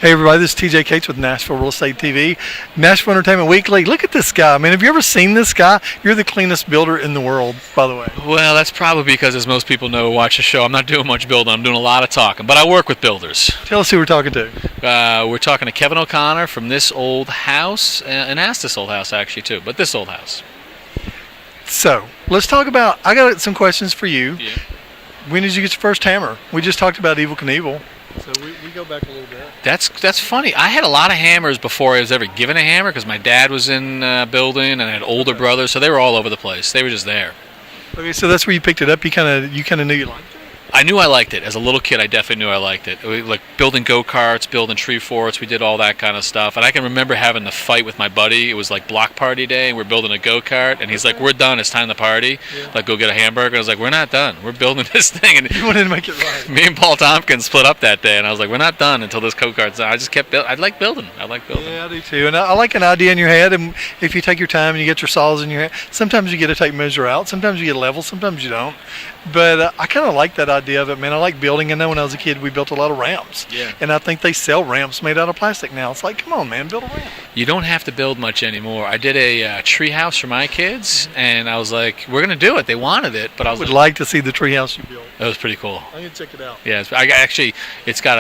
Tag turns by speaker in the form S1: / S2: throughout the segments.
S1: Hey everybody, this is TJ Cates with Nashville Real Estate TV, Nashville Entertainment Weekly. Look at this guy, man. Have you ever seen this guy? You're the cleanest builder in the world, by the way.
S2: Well, that's probably because, as most people know who watch the show, I'm not doing much building. I'm doing a lot of talking, but I work with builders.
S1: Tell us who we're talking to.
S2: We're talking to Kevin O'Connor from This Old House, and This Old House actually too, but This Old House.
S1: So, let's talk about, I got some questions for you.
S2: Yeah.
S1: When did you get your first hammer? We just talked about Evel Knievel. So we go back a little bit.
S2: That's funny. I had a lot of hammers before I was ever given a hammer because my dad was in building and I had older brothers, so they were all over the place. They were just there.
S1: Okay, so that's where you picked it up. You kind of knew you liked it.
S2: I knew I liked it. As a little kid, I definitely knew I liked it. Like building go-karts, building tree forts, we did all that kind of stuff. And I can remember having the fight with my buddy. It was like block party day, and we're building a go-kart, and he's like, "We're done. It's time to party.
S1: Yeah.
S2: Like, go get a hamburger." I was like, "We're not done. We're building this thing." And
S1: You wanted to make it right.
S2: me and Paul Tompkins split up that day, and I was like, "We're not done until this go-kart's done." I just kept building. I like building.
S1: Yeah, I do too. And I like an idea in your head, and if you take your time and you get your saws in your head, sometimes you get to take measure out, sometimes you get level, sometimes you don't. But I kind of like that idea of it, man. I like building. I know when I was a kid, we built a lot of ramps.
S2: Yeah.
S1: And I think they sell ramps made out of plastic now. It's like, come on, man, build a ramp.
S2: You don't have to build much anymore. I did a tree house for my kids, and I was like, "We're gonna do it." They wanted it, but I
S1: would like to see the tree house you built.
S2: It was pretty cool.
S1: I'm gonna check it out.
S2: Yeah, it's got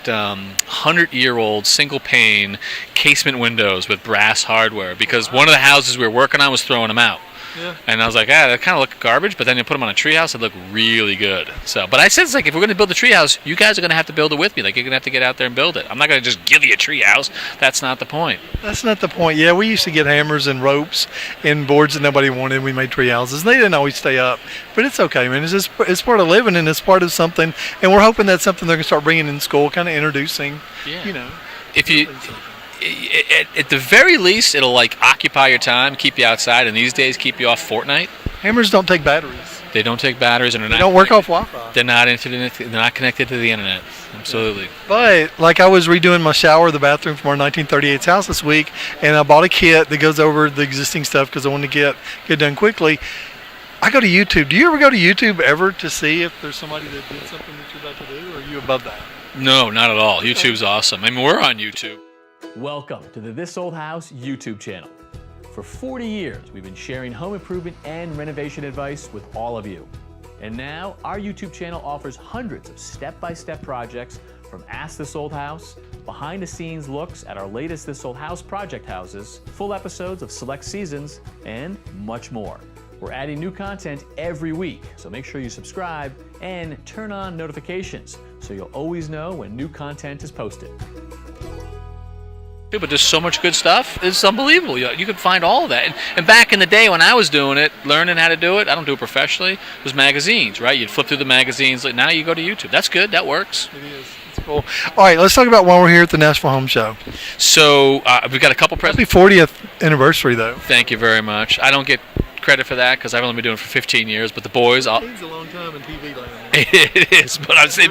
S2: 100-year-old single pane casement windows with brass hardware because one of the houses we were working on was throwing them out.
S1: Yeah.
S2: And I was like, they kind of look garbage, but then you put them on a treehouse, it look really good. So, but I said, it's like, if we're going to build a treehouse, you guys are going to have to build it with me. Like, you're going to have to get out there and build it. I'm not going to just give you a treehouse. That's not the point.
S1: That's not the point. Yeah, we used to get hammers and ropes and boards that nobody wanted. We made tree houses. They didn't always stay up, but it's okay, man. It's part of living, and it's part of something. And we're hoping that's something they're going to start bringing in school, kind of introducing.
S2: Yeah.
S1: You know.
S2: If you. At the very least, it'll like occupy your time, keep you outside, and these days keep you off Fortnite.
S1: Hammers don't take batteries.
S2: They don't take batteries, and
S1: they don't work off Wi-Fi.
S2: They're not connected to the internet. Absolutely.
S1: But like I was redoing my shower, the bathroom from our 1938 house this week, and I bought a kit that goes over the existing stuff because I wanted to get done quickly. I go to YouTube. Do you ever go to YouTube ever to see if there's somebody that did something that you're about to do, or are you above that?
S2: No, not at all. YouTube's awesome. I mean, we're on YouTube.
S3: Welcome to the This Old House YouTube channel. For 40 years, we've been sharing home improvement and renovation advice with all of you. And now, our YouTube channel offers hundreds of step-by-step projects from Ask This Old House, behind-the-scenes looks at our latest This Old House project houses, full episodes of select seasons, and much more. We're adding new content every week, so make sure you subscribe and turn on notifications so you'll always know when new content is posted.
S2: But there's so much good stuff. It's unbelievable. You could find all of that. And back in the day when I was doing it, learning how to do it, I don't do it professionally, it was magazines, right? You'd flip through the magazines. Like, now you go to YouTube. That's good. That works.
S1: It is. It's cool. All right, let's talk about why we're here at the Nashville Home Show.
S2: So we've got a couple presents.
S1: Happy 40th anniversary, though.
S2: Thank you very much. I don't get credit for that because I've only been doing it for 15 years, but the boys...
S1: It's a long time in TV land.
S2: It is, but it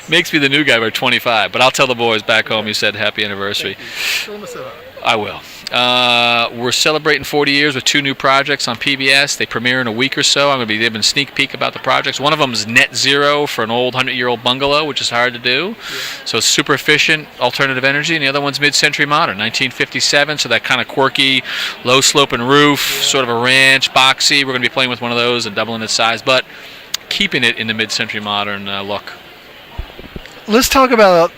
S2: makes me the new guy by 25. But I'll tell the boys back home you said happy anniversary.
S1: Tell them I said hi.
S2: I will. We're celebrating 40 years with 2 new projects on PBS. They premiere in a week or so. I'm going to be giving a sneak peek about the projects. One of them is Net Zero for an old 100-year-old bungalow, which is hard to do. Yeah. So it's super efficient alternative energy. And the other one's Midcentury Modern, 1957. So that kind of quirky, low-sloping roof, sort of a ranch, boxy. We're going to be playing with one of those and doubling its size, but keeping it in the Midcentury Modern look.
S1: Let's talk about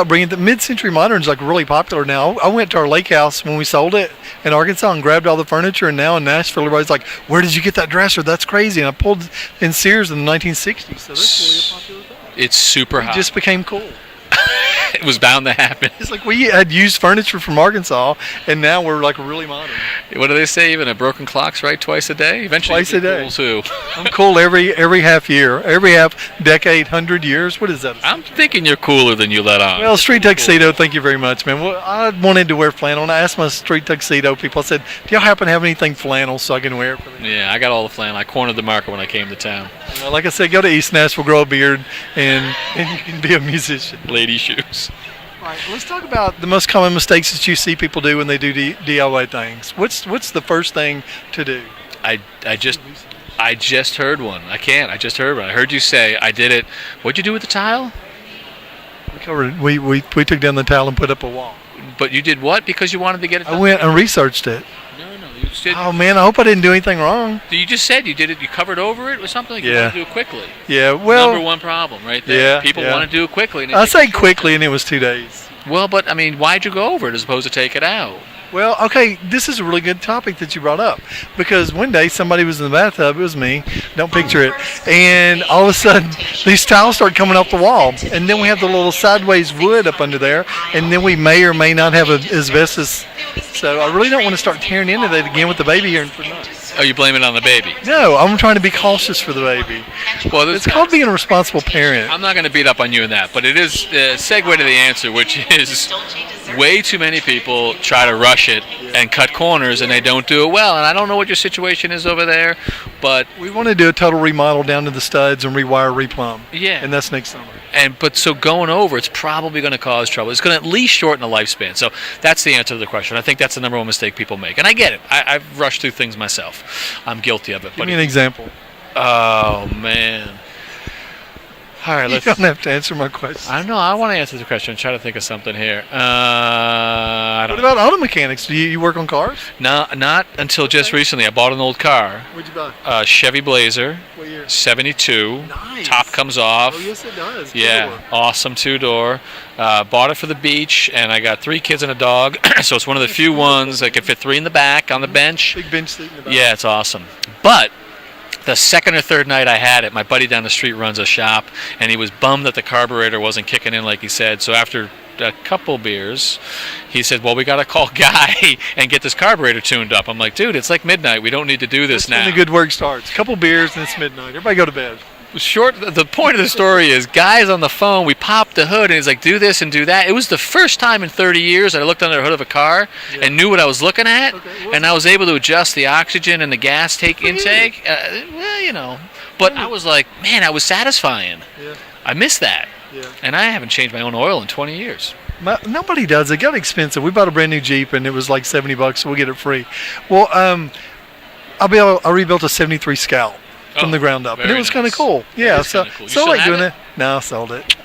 S1: bringing the Midcentury Modern's like really popular now. I went to our lake house when we sold it in Arkansas and grabbed all the furniture, and now in Nashville everybody's like, "Where did you get that dresser? That's crazy!" And I pulled in Sears in the 1960s, so that's really a popular thing.
S2: It's super hot.
S1: It just became cool.
S2: It was bound to happen.
S1: It's like we had used furniture from Arkansas, and now we're like really modern.
S2: What do they say? Even a broken clock's right twice a day. Eventually,
S1: twice a day.
S2: Cool too.
S1: I'm cool every half year, every half decade, 100 years. What is that?
S2: I'm thinking you're cooler than you let on.
S1: Well, street tuxedo. Thank you very much, man. Well, I wanted to wear flannel, and I asked my street tuxedo people. I said, "Do y'all happen to have anything flannel so I can wear it for them?"
S2: Yeah, I got all the flannel. I cornered the market when I came to town.
S1: Like I said, go to East Nashville, grow a beard, and you can be a musician.
S2: Lady shoes.
S1: All right, let's talk about the most common mistakes that you see people do when they do DIY things. What's the first thing to do?
S2: I just heard one. I just heard one. I heard you say I did it. What'd you do with the tile?
S1: We took down the tile and put up a wall.
S2: But you did what? Because you wanted to get it done?
S1: I went and researched it.
S2: No, you just did.
S1: Oh man, I hope I didn't do anything wrong.
S2: You just said you did it. You covered over it or something. Like you want to do it quickly.
S1: Yeah. Well.
S2: Number one problem, right there.
S1: Yeah.
S2: People want to do it quickly. And
S1: I say quickly, and it was 2 days.
S2: Well, but I mean, why'd you go over it as opposed to take it out?
S1: Well, okay, this is a really good topic that you brought up, because one day somebody was in the bathtub, it was me, don't picture it, and all of a sudden these tiles start coming off the wall, and then we have the little sideways wood up under there, and then we may or may not have asbestos, so I really don't want to start tearing into that again with the baby here in 3 months.
S2: Oh, you blame it on the baby?
S1: No, I'm trying to be cautious for the baby.
S2: Well,
S1: it's called being a responsible parent.
S2: I'm not going to beat up on you in that, but it is a segue to the answer, which is way too many people try to rush it and cut corners, and they don't do it well. And I don't know what your situation is over there, but
S1: we want to do a total remodel down to the studs and rewire, replumb.
S2: Yeah,
S1: and that's next summer.
S2: But so going over, it's probably going to cause trouble. It's going to at least shorten the lifespan. So that's the answer to the question. I think that's the number one mistake people make, and I get it. I've rushed through things myself. I'm guilty of it.
S1: Give me an example.
S2: Oh man. All right,
S1: you don't have to answer my question.
S2: I know. I want to answer the question. I'm trying to think of something here.
S1: What about auto mechanics? Do you work on cars?
S2: No, not until just recently. I bought an old car.
S1: What'd you buy?
S2: A Chevy Blazer.
S1: What year?
S2: 72.
S1: Nice.
S2: Top comes off.
S1: Oh, yes, it does.
S2: Yeah,
S1: Two-door.
S2: awesome 2-door. Bought it for the beach, and I got 3 kids and a dog, so it's one of the few ones that could fit 3 in the back on the bench.
S1: Big bench seat in the back.
S2: Yeah, it's awesome. But the second or third night I had it, my buddy down the street runs a shop, and he was bummed that the carburetor wasn't kicking in like he said. So after a couple beers, he said, well, we got to call Guy and get this carburetor tuned up. I'm like, dude, it's like midnight. We don't need to do this now.
S1: That's when the good work starts. Couple beers, and it's midnight. Everybody go to bed.
S2: The point of the story is, Guy's on the phone, we popped the hood, and he's like, do this and do that. It was the first time in 30 years that I looked under the hood of a car and knew what I was looking at, and I was able to adjust the oxygen and the gas intake. Well, you know. But I was like, man, that was satisfying.
S1: Yeah.
S2: I miss that.
S1: Yeah.
S2: And I haven't changed my own oil in 20 years.
S1: Nobody does. It got expensive. We bought a brand new Jeep, and it was like $70, so we'll get it free. Well, I rebuilt a 73 Scout. From the ground up, and it was kind of cool. Yeah, so
S2: cool.
S1: I like doing it. No, I sold it.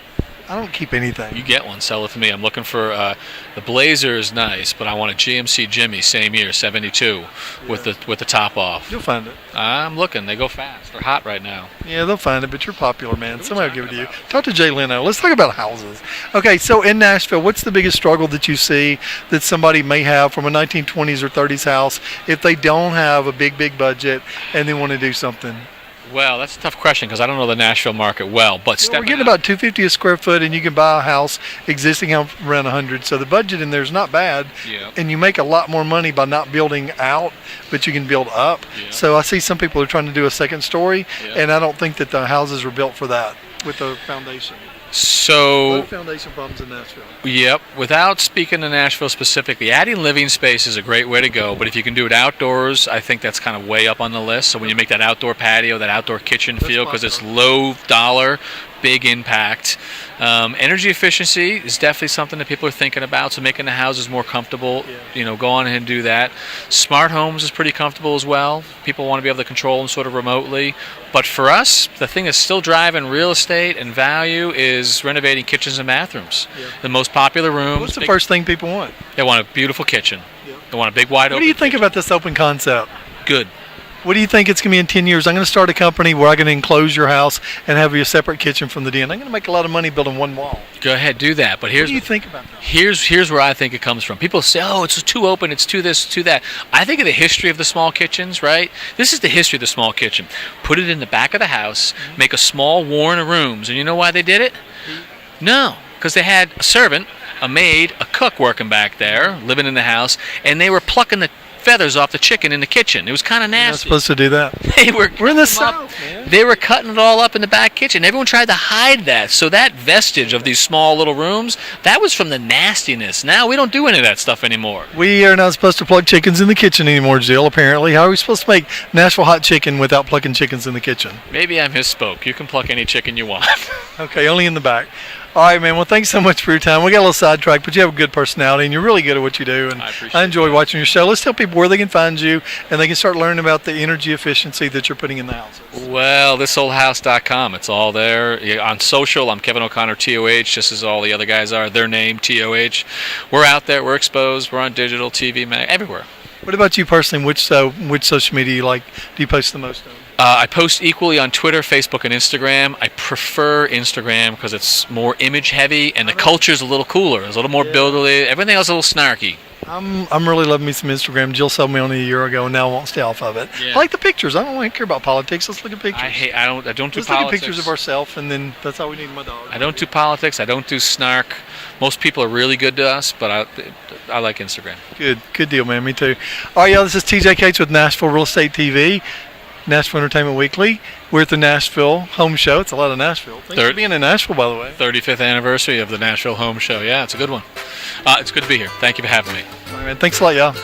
S1: I don't keep anything.
S2: You get one, sell it to me. I'm looking for the Blazer is nice, but I want a GMC Jimmy, same year, 72, with the top off.
S1: You'll find it.
S2: I'm looking. They go fast. They're hot right now.
S1: Yeah, they'll find it, but you're popular, man. Somebody will give it to you. Talk to Jay Leno. Let's talk about houses. Okay, so in Nashville, what's the biggest struggle that you see that somebody may have from a 1920s or 30s house if they don't have a big budget and they want to do something?
S2: Well, that's a tough question because I don't know the Nashville market well. But
S1: we're getting about $250 a square foot, and you can buy a house existing around $100. So the budget in there is not bad, and you make a lot more money by not building out, but you can build up. So I see some people are trying to do a second story, and I don't think that the houses were built for that with the foundation.
S2: So,
S1: a lot of foundation problems in Nashville.
S2: Yep. Without speaking to Nashville specifically, adding living space is a great way to go. But if you can do it outdoors, I think that's kind of way up on the list. So when you make that outdoor patio, that outdoor kitchen feel, because it's low dollar, big impact. Energy efficiency is definitely something that people are thinking about. So making the houses more comfortable, go on ahead and do that. Smart homes is pretty comfortable as well. People want to be able to control them sort of remotely. But for us, the thing that's still driving real estate and value is renovating kitchens and bathrooms. The most popular rooms.
S1: What's the first thing people want?
S2: They want a beautiful kitchen. They want a big wide open.
S1: What do you think about this open concept?
S2: Good.
S1: What do you think it's going to be in 10 years? I'm going to start a company where I'm going to enclose your house and have a separate kitchen from the den. I'm going to make a lot of money building one wall.
S2: Go ahead, do that. But here's
S1: what do you think about that?
S2: Here's where I think it comes from. People say, oh, it's too open, it's too this, too that. I think of the history of the small kitchens, right? This is the history of the small kitchen. Put it in the back of the house, make a small warren of rooms. And you know why they did it? No, because they had a servant, a maid, a cook working back there, living in the house, and they were plucking the feathers off the chicken in the kitchen. It was kind of nasty.
S1: You're not supposed to do that. We're in the South, man.
S2: They were cutting it all up in the back kitchen. Everyone tried to hide that. So that vestige of these small little rooms, that was from the nastiness. Now we don't do any of that stuff anymore.
S1: We are not supposed to plug chickens in the kitchen anymore, Jill, apparently. How are we supposed to make Nashville hot chicken without plugging chickens in the kitchen?
S2: Maybe I misspoke. You can pluck any chicken you want.
S1: Okay, only in the back. All right, man. Well, thanks so much for your time. We got a little sidetracked, but you have a good personality, and you're really good at what you do. And
S2: I appreciate
S1: I enjoy watching your show. Let's tell people where they can find you, and they can start learning about the energy efficiency that you're putting in the houses.
S2: Well, thisoldhouse.com. It's all there. On social, I'm Kevin O'Connor, TOH, just as all the other guys are. Their name, TOH. We're out there. We're exposed. We're on digital, TV, everywhere.
S1: What about you personally? Which social media do you post the most on?
S2: I post equally on Twitter, Facebook, and Instagram. I prefer Instagram because it's more image heavy and the culture's a little cooler. It's a little more buildily. Everything else is a little snarky.
S1: I'm really loving me some Instagram. Jill sold me on it a year ago, and now I won't stay off of it.
S2: Yeah.
S1: I like the pictures. I don't really care about politics. Let's look at pictures.
S2: I don't do
S1: Let's
S2: politics.
S1: look at pictures of ourselves, and then that's all we need in my dog.
S2: I don't do politics. I don't do snark. Most people are really good to us, but I like Instagram.
S1: Good deal, man. Me too. All right, y'all. This is TJ Cates with Nashville Real Estate TV. Nashville Entertainment Weekly. We're at the Nashville Home Show. It's a lot of Nashville. Thanks for being in Nashville, by the way.
S2: 35th anniversary of the Nashville Home Show. Yeah, it's a good one. It's good to be here. Thank you for having me.
S1: All right, man. Thanks a lot, y'all.